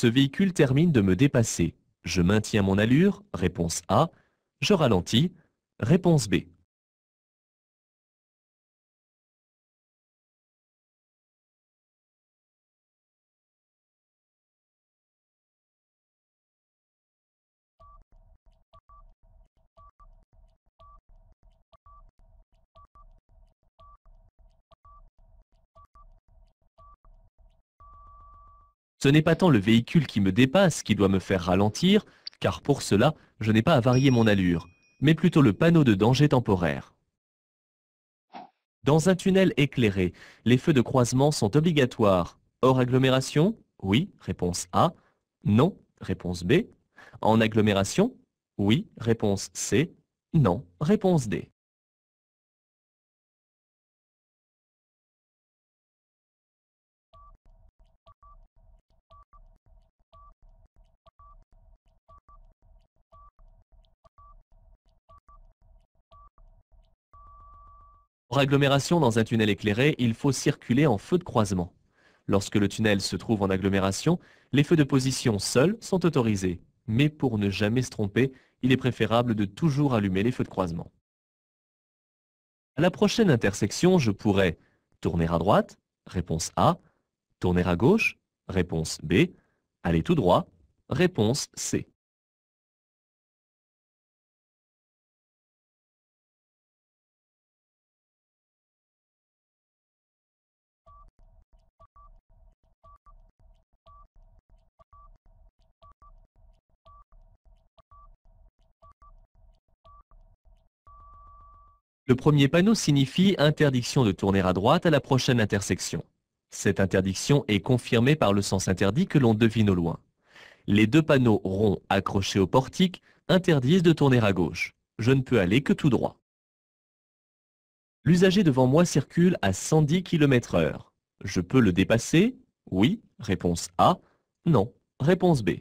Ce véhicule termine de me dépasser. Je maintiens mon allure, réponse A. Je ralentis, réponse B. Ce n'est pas tant le véhicule qui me dépasse qui doit me faire ralentir, car pour cela, je n'ai pas à varier mon allure, mais plutôt le panneau de danger temporaire. Dans un tunnel éclairé, les feux de croisement sont obligatoires. Hors agglomération? Oui, réponse A. Non, réponse B. En agglomération? Oui, réponse C. Non, réponse D. Hors agglomération, dans un tunnel éclairé, il faut circuler en feu de croisement. Lorsque le tunnel se trouve en agglomération, les feux de position seuls sont autorisés. Mais pour ne jamais se tromper, il est préférable de toujours allumer les feux de croisement. À la prochaine intersection, je pourrais tourner à droite, réponse A, tourner à gauche, réponse B, aller tout droit, réponse C. Le premier panneau signifie interdiction de tourner à droite à la prochaine intersection. Cette interdiction est confirmée par le sens interdit que l'on devine au loin. Les deux panneaux ronds accrochés au portique interdisent de tourner à gauche. Je ne peux aller que tout droit. L'usager devant moi circule à 110 km/h. Je peux le dépasser? Oui, réponse A. Non, réponse B.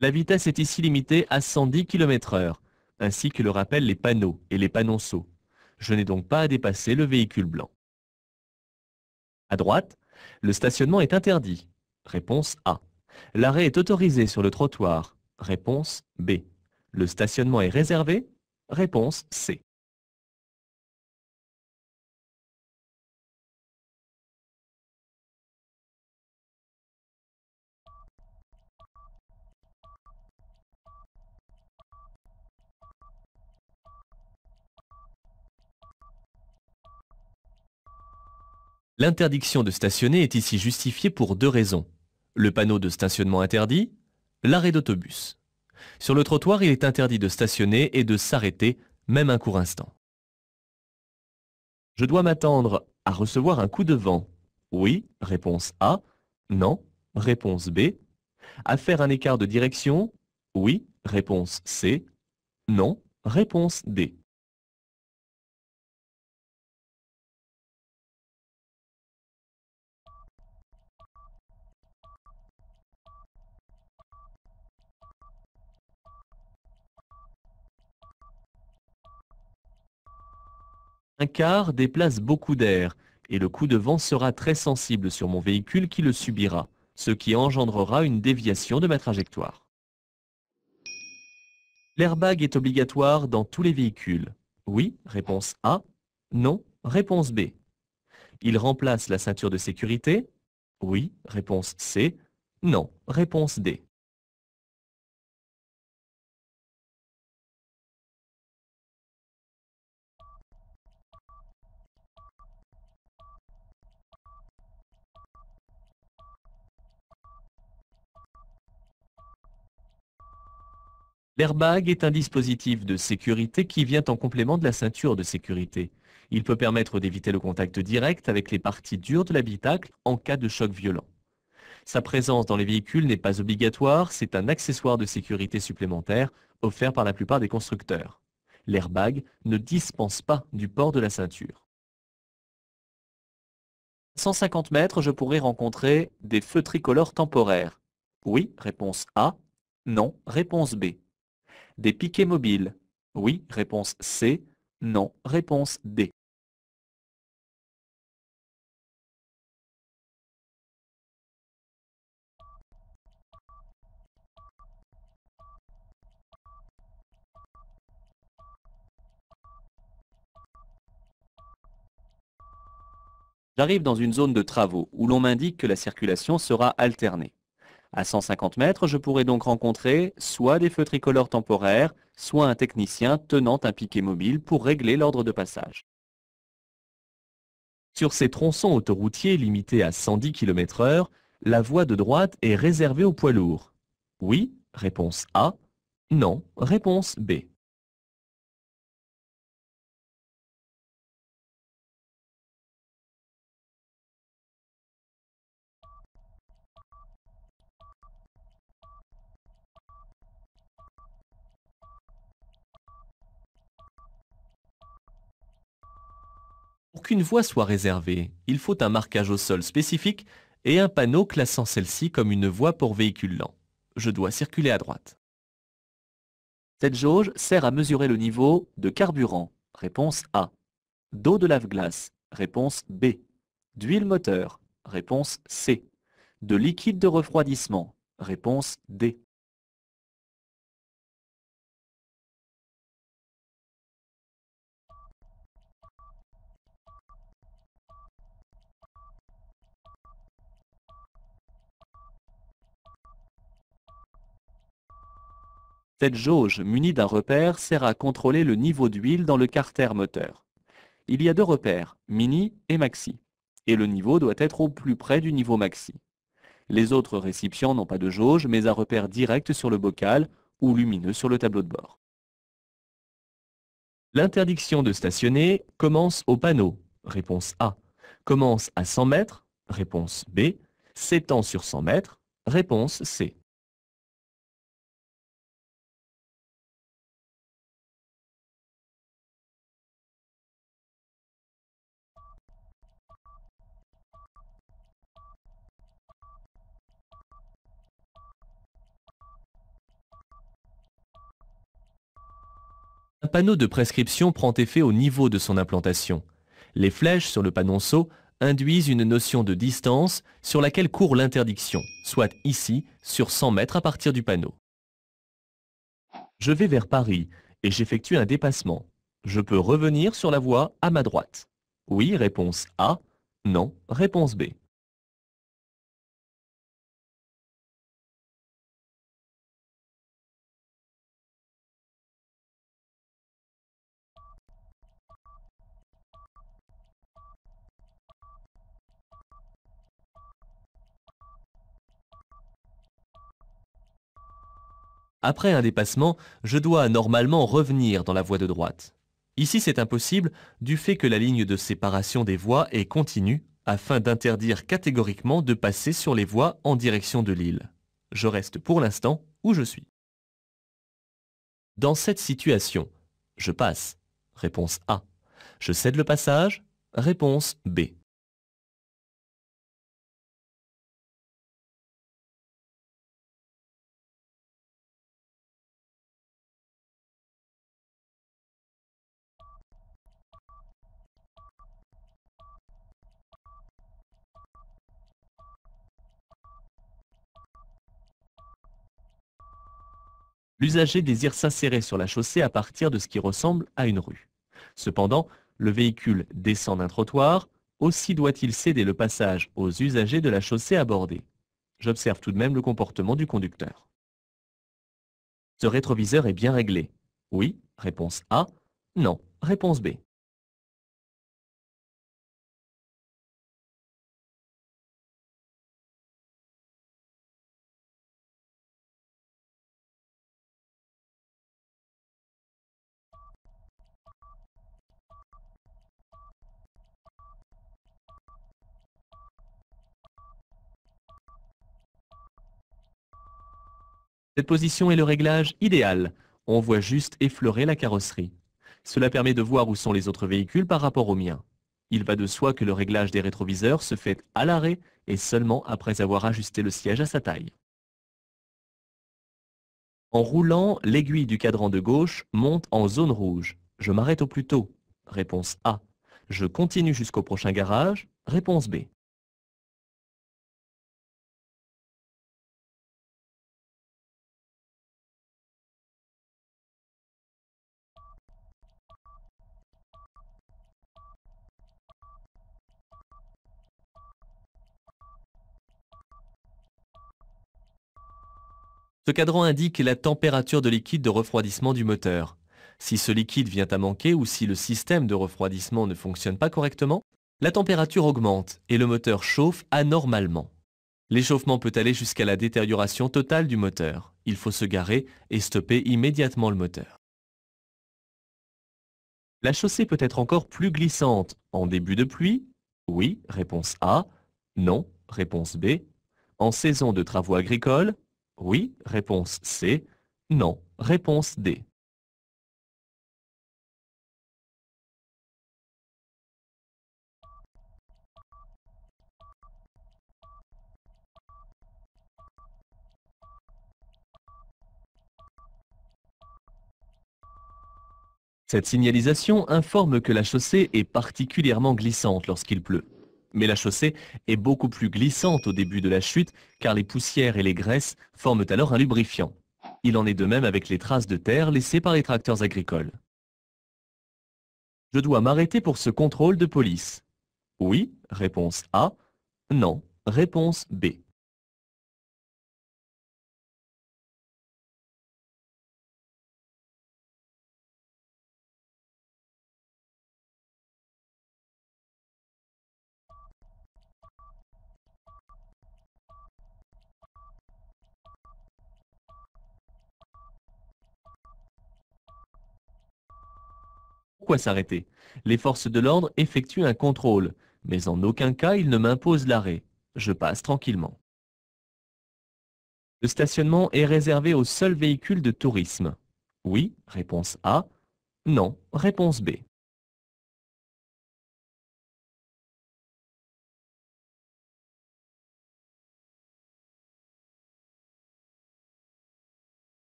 La vitesse est ici limitée à 110 km/h, ainsi que le rappellent les panneaux et les panonceaux. Je n'ai donc pas à dépasser le véhicule blanc. À droite, le stationnement est interdit. Réponse A. L'arrêt est autorisé sur le trottoir. Réponse B. Le stationnement est réservé. Réponse C. L'interdiction de stationner est ici justifiée pour deux raisons. Le panneau de stationnement interdit, l'arrêt d'autobus. Sur le trottoir, il est interdit de stationner et de s'arrêter, même un court instant. Je dois m'attendre à recevoir un coup de vent. Oui, réponse A. Non, réponse B. À faire un écart de direction. Oui, réponse C. Non, réponse D. Un quart déplace beaucoup d'air et le coup de vent sera très sensible sur mon véhicule qui le subira, ce qui engendrera une déviation de ma trajectoire. L'airbag est obligatoire dans tous les véhicules. Oui, réponse A. Non, réponse B. Il remplace la ceinture de sécurité. Oui, réponse C. Non, réponse D. L'airbag est un dispositif de sécurité qui vient en complément de la ceinture de sécurité. Il peut permettre d'éviter le contact direct avec les parties dures de l'habitacle en cas de choc violent. Sa présence dans les véhicules n'est pas obligatoire, c'est un accessoire de sécurité supplémentaire offert par la plupart des constructeurs. L'airbag ne dispense pas du port de la ceinture. 150 mètres, je pourrais rencontrer des feux tricolores temporaires. Oui, réponse A. Non, réponse B. Des piquets mobiles. Oui, réponse C. Non, réponse D. J'arrive dans une zone de travaux où l'on m'indique que la circulation sera alternée. À 150 mètres, je pourrais donc rencontrer soit des feux tricolores temporaires, soit un technicien tenant un piquet mobile pour régler l'ordre de passage. Sur ces tronçons autoroutiers limités à 110 km/h, la voie de droite est réservée aux poids lourds. Oui, réponse A. Non, réponse B. Pour qu'une voie soit réservée, il faut un marquage au sol spécifique et un panneau classant celle-ci comme une voie pour véhicules lents. Je dois circuler à droite. Cette jauge sert à mesurer le niveau de carburant. Réponse A. D'eau de lave-glace. Réponse B. D'huile moteur. Réponse C. De liquide de refroidissement. Réponse D. Cette jauge munie d'un repère sert à contrôler le niveau d'huile dans le carter moteur. Il y a deux repères, mini et maxi, et le niveau doit être au plus près du niveau maxi. Les autres récipients n'ont pas de jauge, mais un repère direct sur le bocal ou lumineux sur le tableau de bord. L'interdiction de stationner commence au panneau. Réponse A. Commence à 100 mètres. Réponse B. S'étend sur 100 mètres. Réponse C. Un panneau de prescription prend effet au niveau de son implantation. Les flèches sur le panonceau induisent une notion de distance sur laquelle court l'interdiction, soit ici, sur 100 mètres à partir du panneau. Je vais vers Paris et j'effectue un dépassement. Je peux revenir sur la voie à ma droite. Oui, réponse A. Non, réponse B. Après un dépassement, je dois normalement revenir dans la voie de droite. Ici, c'est impossible du fait que la ligne de séparation des voies est continue afin d'interdire catégoriquement de passer sur les voies en direction de Lille. Je reste pour l'instant où je suis. Dans cette situation, je passe. Réponse A. Je cède le passage. Réponse B. L'usager désire s'insérer sur la chaussée à partir de ce qui ressemble à une rue. Cependant, le véhicule descend d'un trottoir, aussi doit-il céder le passage aux usagers de la chaussée abordée. J'observe tout de même le comportement du conducteur. Ce rétroviseur est bien réglé. Oui, réponse A. Non, réponse B. Cette position est le réglage idéal. On voit juste effleurer la carrosserie. Cela permet de voir où sont les autres véhicules par rapport au mien. Il va de soi que le réglage des rétroviseurs se fait à l'arrêt et seulement après avoir ajusté le siège à sa taille. En roulant, l'aiguille du cadran de gauche monte en zone rouge. Je m'arrête au plus tôt. Réponse A. Je continue jusqu'au prochain garage. Réponse B. Ce cadran indique la température de liquide de refroidissement du moteur. Si ce liquide vient à manquer ou si le système de refroidissement ne fonctionne pas correctement, la température augmente et le moteur chauffe anormalement. L'échauffement peut aller jusqu'à la détérioration totale du moteur. Il faut se garer et stopper immédiatement le moteur. La chaussée peut être encore plus glissante en début de pluie. Oui, réponse A. Non, réponse B. En saison de travaux agricoles. Oui, réponse C. Non, réponse D. Cette signalisation informe que la chaussée est particulièrement glissante lorsqu'il pleut. Mais la chaussée est beaucoup plus glissante au début de la chute car les poussières et les graisses forment alors un lubrifiant. Il en est de même avec les traces de terre laissées par les tracteurs agricoles. Je dois m'arrêter pour ce contrôle de police. Oui, réponse A. Non, réponse B. Pourquoi s'arrêter? Les forces de l'ordre effectuent un contrôle, mais en aucun cas ils ne m'imposent l'arrêt. Je passe tranquillement. Le stationnement est réservé aux seuls véhicules de tourisme. Oui, réponse A. Non, réponse B.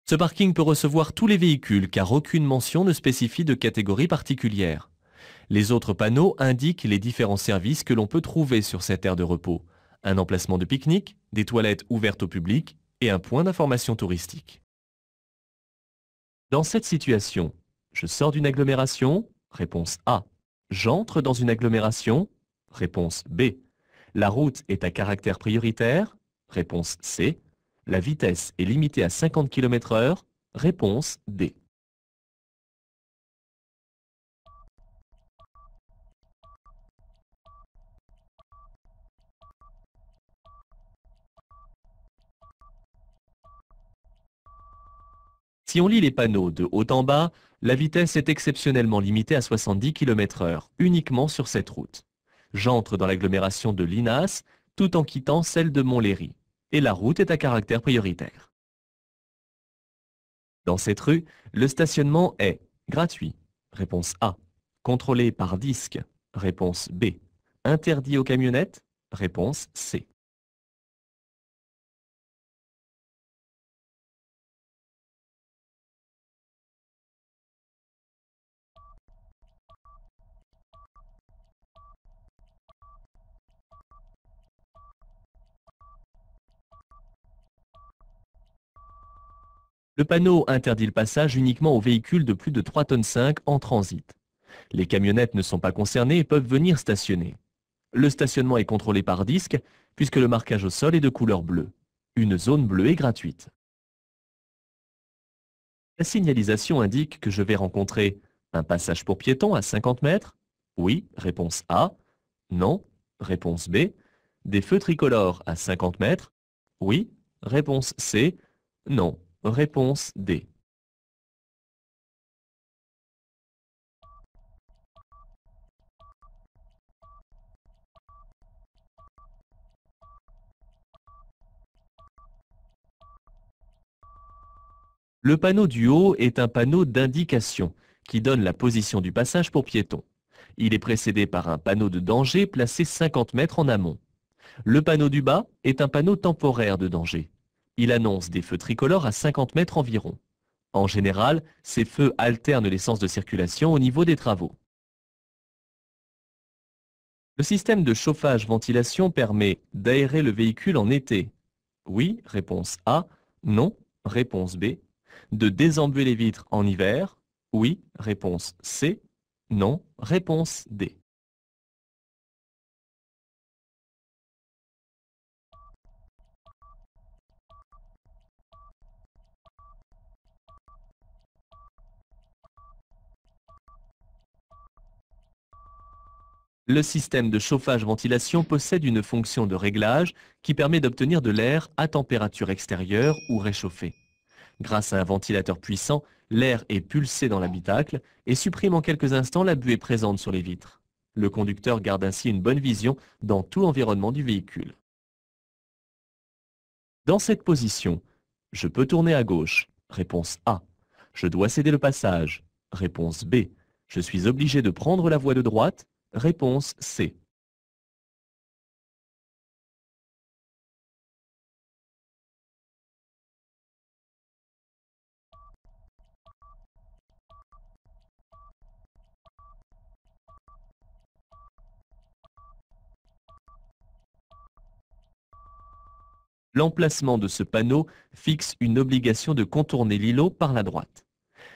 Ce parking peut recevoir tous les véhicules car aucune mention ne spécifie de catégorie particulière. Les autres panneaux indiquent les différents services que l'on peut trouver sur cette aire de repos. Un emplacement de pique-nique, des toilettes ouvertes au public et un point d'information touristique. Dans cette situation, je sors d'une agglomération, réponse A. J'entre dans une agglomération, réponse B. La route est à caractère prioritaire, réponse C. La vitesse est limitée à 50 km/h, réponse D. Si on lit les panneaux de haut en bas, la vitesse est exceptionnellement limitée à 70 km/h, uniquement sur cette route. J'entre dans l'agglomération de Linas, tout en quittant celle de Montlhéry. Et la route est à caractère prioritaire. Dans cette rue, le stationnement est gratuit. Réponse A. Contrôlé par disque. Réponse B. Interdit aux camionnettes. Réponse C. Le panneau interdit le passage uniquement aux véhicules de plus de 3,5 tonnes en transit. Les camionnettes ne sont pas concernées et peuvent venir stationner. Le stationnement est contrôlé par disque puisque le marquage au sol est de couleur bleue. Une zone bleue est gratuite. La signalisation indique que je vais rencontrer un passage pour piétons à 50 mètres. Oui, réponse A. Non, réponse B. Des feux tricolores à 50 mètres. Oui, réponse C. Non, réponse D. Le panneau du haut est un panneau d'indication qui donne la position du passage pour piétons. Il est précédé par un panneau de danger placé 50 mètres en amont. Le panneau du bas est un panneau temporaire de danger. Il annonce des feux tricolores à 50 mètres environ. En général, ces feux alternent les sens de circulation au niveau des travaux. Le système de chauffage-ventilation permet d'aérer le véhicule en été. Oui, réponse A. Non, réponse B. De désembuer les vitres en hiver. Oui, réponse C. Non, réponse D. Le système de chauffage-ventilation possède une fonction de réglage qui permet d'obtenir de l'air à température extérieure ou réchauffée. Grâce à un ventilateur puissant, l'air est pulsé dans l'habitacle et supprime en quelques instants la buée présente sur les vitres. Le conducteur garde ainsi une bonne vision dans tout l'environnement du véhicule. Dans cette position, je peux tourner à gauche. Réponse A. Je dois céder le passage. Réponse B. Je suis obligé de prendre la voie de droite. Réponse C. L'emplacement de ce panneau fixe une obligation de contourner l'îlot par la droite.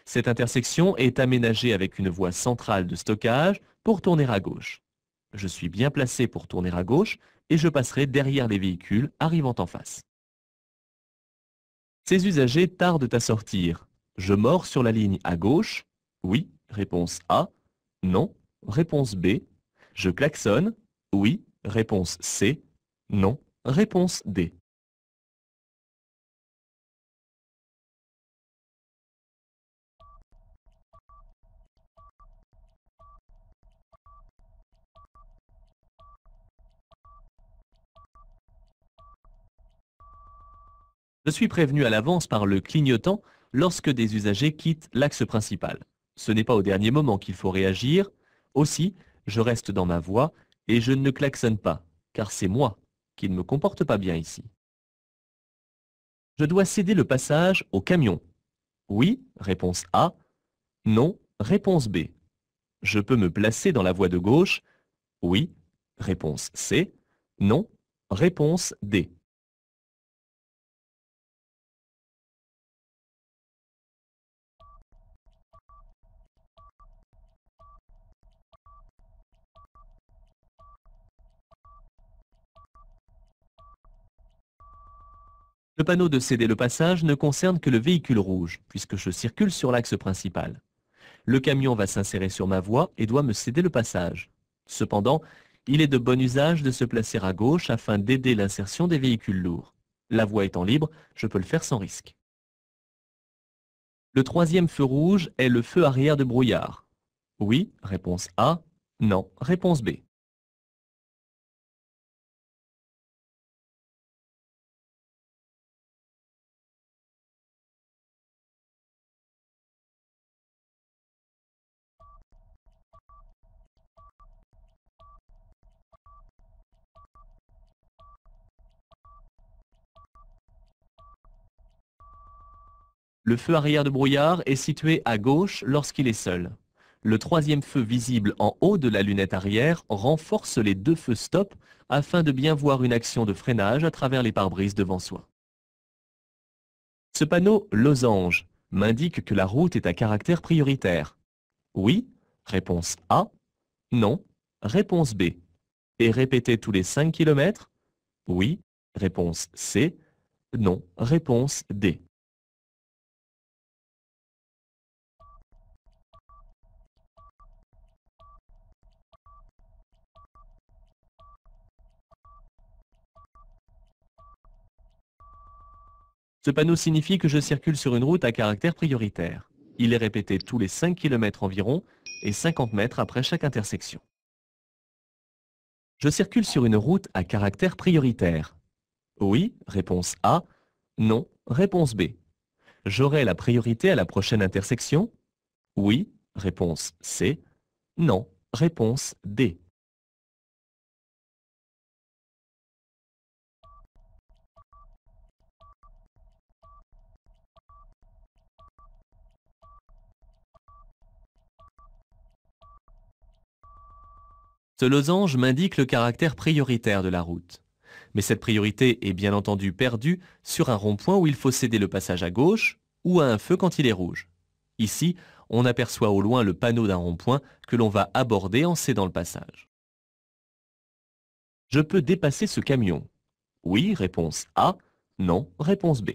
Cette intersection est aménagée avec une voie centrale de stockage pour tourner à gauche. Je suis bien placé pour tourner à gauche et je passerai derrière les véhicules arrivant en face. Ces usagers tardent à sortir. Je mords sur la ligne à gauche. Oui, réponse A. Non, réponse B. Je klaxonne. Oui, réponse C. Non, réponse D. Je suis prévenu à l'avance par le clignotant lorsque des usagers quittent l'axe principal. Ce n'est pas au dernier moment qu'il faut réagir. Aussi, je reste dans ma voie et je ne klaxonne pas, car c'est moi qui ne me comporte pas bien ici. Je dois céder le passage au camion. Oui, réponse A. Non, réponse B. Je peux me placer dans la voie de gauche. Oui, réponse C. Non, réponse D. Le panneau de céder le passage ne concerne que le véhicule rouge, puisque je circule sur l'axe principal. Le camion va s'insérer sur ma voie et doit me céder le passage. Cependant, il est de bon usage de se placer à gauche afin d'aider l'insertion des véhicules lourds. La voie étant libre, je peux le faire sans risque. Le troisième feu rouge est le feu arrière de brouillard. Oui, réponse A. Non, réponse B. Le feu arrière de brouillard est situé à gauche lorsqu'il est seul. Le troisième feu visible en haut de la lunette arrière renforce les deux feux stop afin de bien voir une action de freinage à travers les pare-brises devant soi. Ce panneau losange m'indique que la route est à caractère prioritaire. Oui, réponse A. Non, réponse B. Et répété tous les 5 km. Oui, réponse C. Non, réponse D. Ce panneau signifie que je circule sur une route à caractère prioritaire. Il est répété tous les 5 km environ et 50 mètres après chaque intersection. Je circule sur une route à caractère prioritaire. Oui, réponse A. Non, réponse B. J'aurai la priorité à la prochaine intersection? Oui, réponse C. Non, réponse D. Ce losange m'indique le caractère prioritaire de la route. Mais cette priorité est bien entendu perdue sur un rond-point où il faut céder le passage à gauche ou à un feu quand il est rouge. Ici, on aperçoit au loin le panneau d'un rond-point que l'on va aborder en cédant le passage. Je peux dépasser ce camion. Oui, réponse A. Non, réponse B.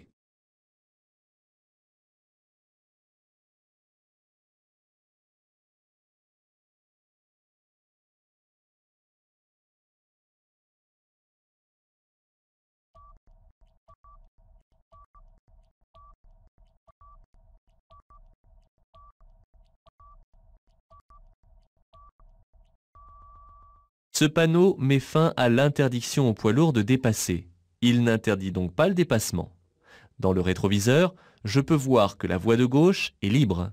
Ce panneau met fin à l'interdiction aux poids lourds de dépasser. Il n'interdit donc pas le dépassement. Dans le rétroviseur, je peux voir que la voie de gauche est libre.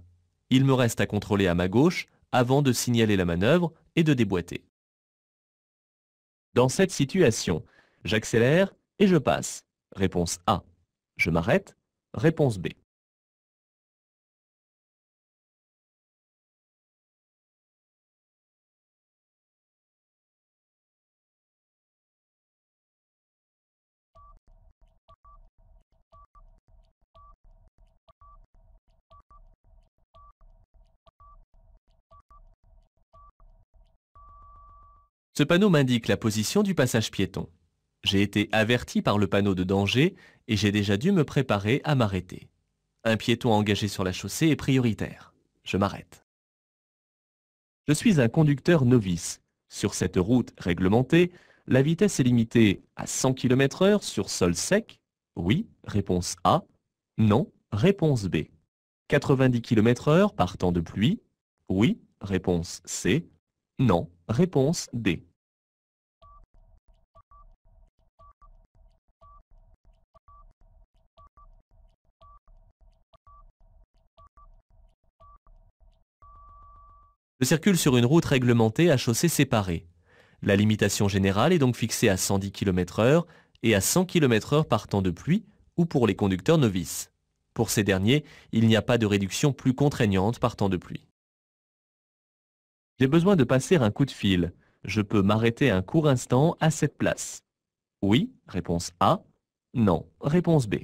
Il me reste à contrôler à ma gauche avant de signaler la manœuvre et de déboîter. Dans cette situation, j'accélère et je passe. Réponse A. Je m'arrête. Réponse B. Ce panneau m'indique la position du passage piéton. J'ai été averti par le panneau de danger et j'ai déjà dû me préparer à m'arrêter. Un piéton engagé sur la chaussée est prioritaire. Je m'arrête. Je suis un conducteur novice. Sur cette route réglementée, la vitesse est limitée à 100 km/h sur sol sec. Oui, réponse A. Non, réponse B. 90 km/h par temps de pluie. Oui, réponse C. Non, réponse D. Je circule sur une route réglementée à chaussée séparée. La limitation générale est donc fixée à 110 km/h et à 100 km/h par temps de pluie ou pour les conducteurs novices. Pour ces derniers, il n'y a pas de réduction plus contraignante par temps de pluie. J'ai besoin de passer un coup de fil. Je peux m'arrêter un court instant à cette place. Oui, réponse A. Non, réponse B.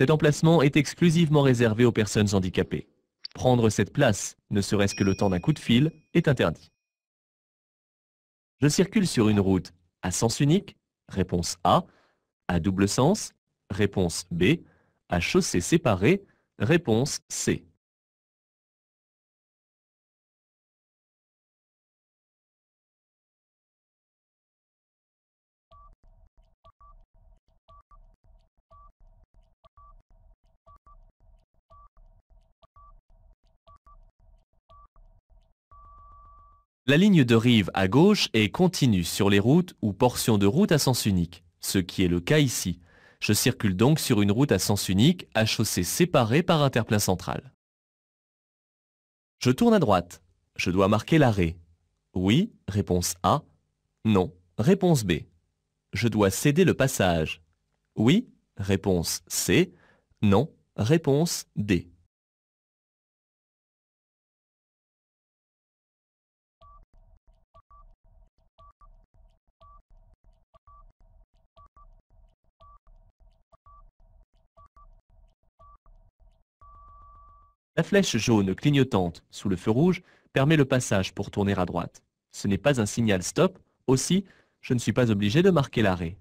Cet emplacement est exclusivement réservé aux personnes handicapées. Prendre cette place, ne serait-ce que le temps d'un coup de fil, est interdit. Je circule sur une route à sens unique, réponse A, à double sens, réponse B, à chaussée séparée, réponse C. La ligne de rive à gauche est continue sur les routes ou portions de route à sens unique, ce qui est le cas ici. Je circule donc sur une route à sens unique à chaussée séparée par un terre-plein central. Je tourne à droite. Je dois marquer l'arrêt. Oui, réponse A. Non, réponse B. Je dois céder le passage. Oui, réponse C. Non, réponse D. La flèche jaune clignotante sous le feu rouge permet le passage pour tourner à droite. Ce n'est pas un signal stop, aussi, je ne suis pas obligé de marquer l'arrêt.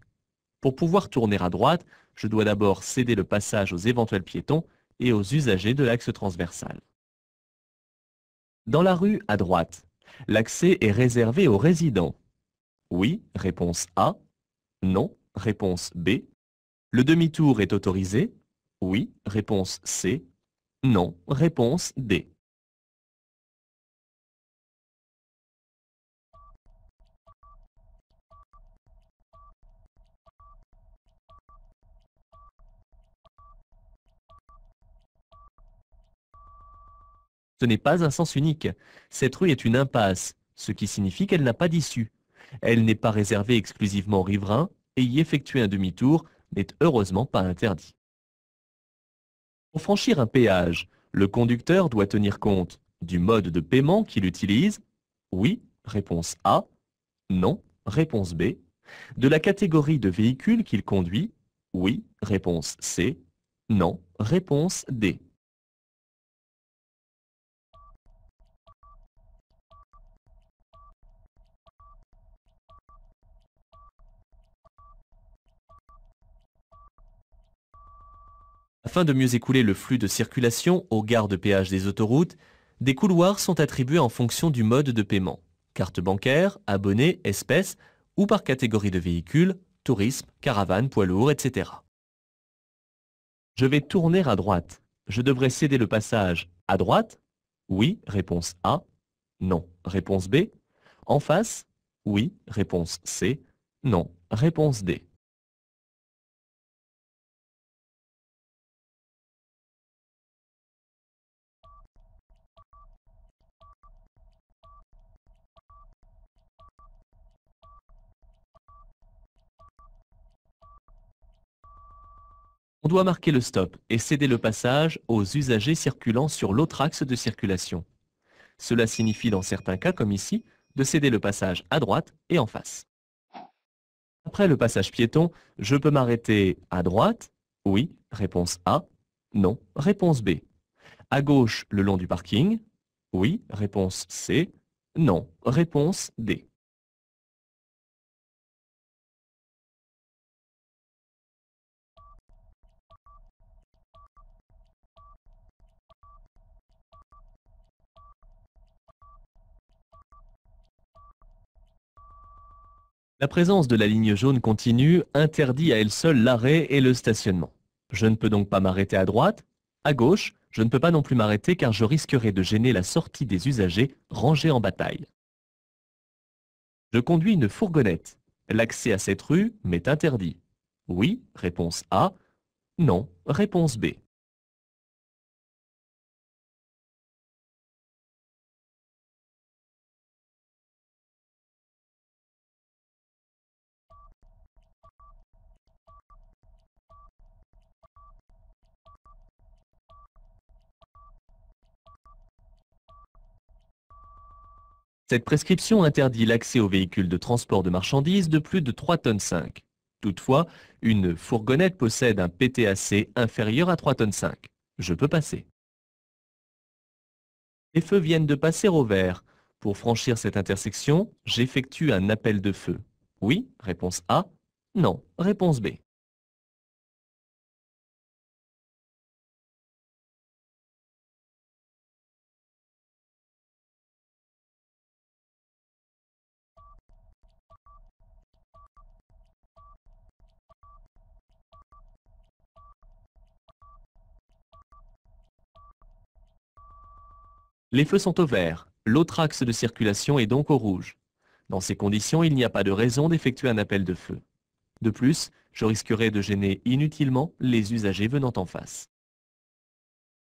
Pour pouvoir tourner à droite, je dois d'abord céder le passage aux éventuels piétons et aux usagers de l'axe transversal. Dans la rue à droite, l'accès est réservé aux résidents. Oui, réponse A. Non. Réponse B. Le demi-tour est autorisé? Oui. Réponse C. Non. Réponse D. Ce n'est pas un sens unique. Cette rue est une impasse, ce qui signifie qu'elle n'a pas d'issue. Elle n'est pas réservée exclusivement aux riverains et y effectuer un demi-tour n'est heureusement pas interdit. Pour franchir un péage, le conducteur doit tenir compte du mode de paiement qu'il utilise. Oui, réponse A. Non, réponse B. De la catégorie de véhicule qu'il conduit. Oui, réponse C. Non, réponse D. Afin de mieux écouler le flux de circulation aux gares de péage des autoroutes, des couloirs sont attribués en fonction du mode de paiement. Carte bancaire, abonné, espèces ou par catégorie de véhicules, tourisme, caravane, poids lourd, etc. Je vais tourner à droite. Je devrais céder le passage à droite? Oui, réponse A. Non, réponse B. En face? Oui, réponse C. Non, réponse D. On doit marquer le stop et céder le passage aux usagers circulant sur l'autre axe de circulation. Cela signifie dans certains cas, comme ici, de céder le passage à droite et en face. Après le passage piéton, je peux m'arrêter à droite? Oui, réponse A. Non, réponse B. À gauche, le long du parking? Oui, réponse C. Non, réponse D. La présence de la ligne jaune continue interdit à elle seule l'arrêt et le stationnement. Je ne peux donc pas m'arrêter à droite. À gauche, je ne peux pas non plus m'arrêter car je risquerais de gêner la sortie des usagers rangés en bataille. Je conduis une fourgonnette. L'accès à cette rue m'est interdit. Oui, réponse A. Non, réponse B. Cette prescription interdit l'accès aux véhicules de transport de marchandises de plus de 3,5 tonnes. Toutefois, une fourgonnette possède un PTAC inférieur à 3,5 tonnes. Je peux passer. Les feux viennent de passer au vert. Pour franchir cette intersection, j'effectue un appel de feu. Oui, réponse A. Non, réponse B. Les feux sont au vert. L'autre axe de circulation est donc au rouge. Dans ces conditions, il n'y a pas de raison d'effectuer un appel de feu. De plus, je risquerais de gêner inutilement les usagers venant en face.